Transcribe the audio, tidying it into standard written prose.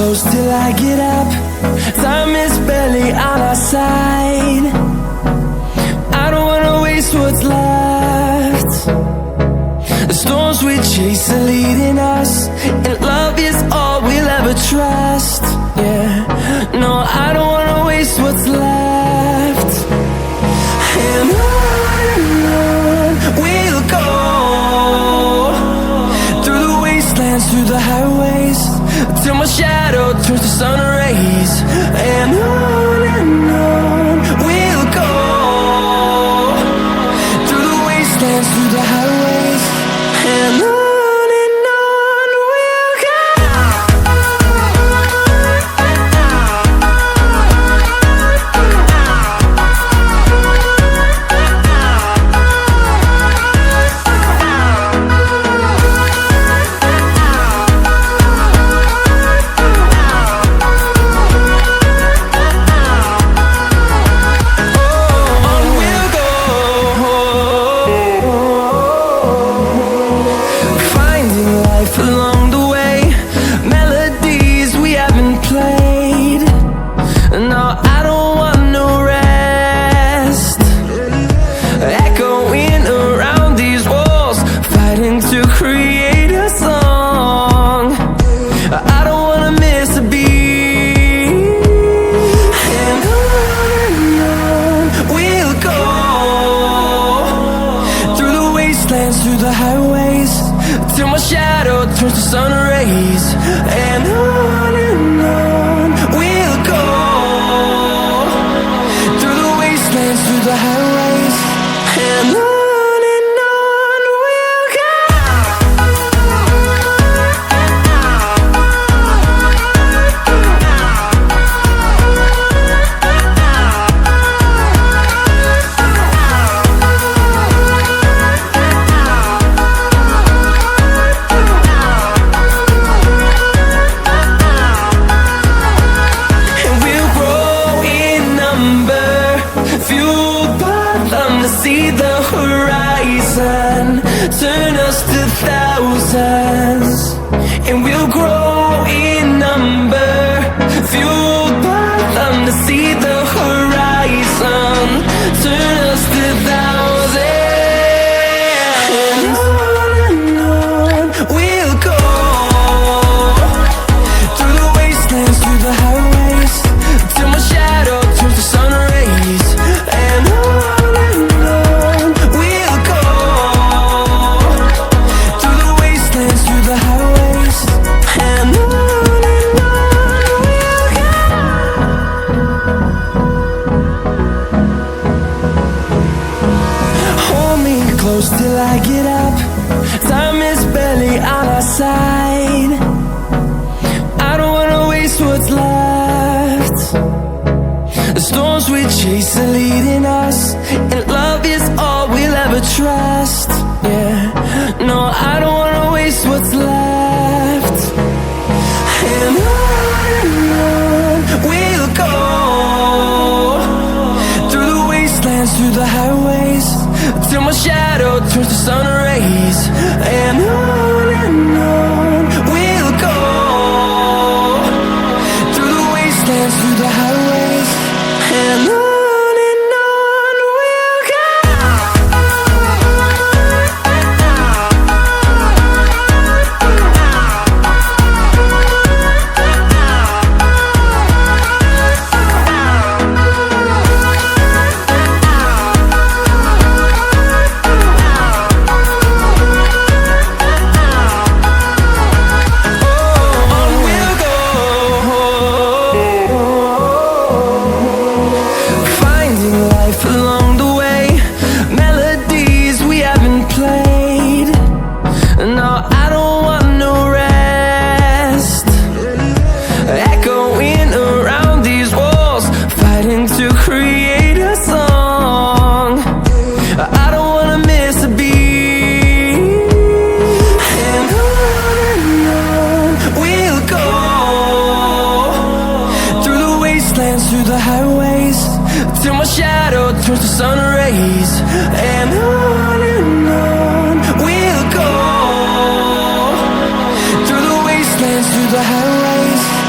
close till I get up. Time is barely on our side. I don't wanna waste what's left. The storms we chase are leading us, and love is all we'll ever trust. Yeah, no, I don't wanna waste what's left. And on we'll go, through the wastelands, through the highways, till my shadow turns to sun rays. And on we'll go, through the wastelands, through the highways, and on. Along the way, melodies we haven't played. No, I don't want no rest. Echoing around these walls, fighting to create a song. I don't wanna miss a beat. And on we'll go, through the wastelands, through the highways, till my shadow turns to sun rays. And on we'll go, through the wastelands, through the highways, and on we'll go. See the horizon, turn us to thousands, and we'll grow in number, fueled by them to see the horizon, turn us to thousands. And on we'll go, through the wastelands, through the highways, till my shadow turns to sun rays. And on till I get up. Time is barely on our side. I don't wanna waste what's left. The storms we chase are leading us, and love is all we'll ever trust. Yeah, no, I don't wanna waste what's left. And on we'll go, through the wastelands, through the highways, till my shadow turns to sun rays. And on we'll go, through the wastelands, through the highways, and on we'll go. till my shadow turns to sun rays. And on we'll go, through the wastelands, through the highways.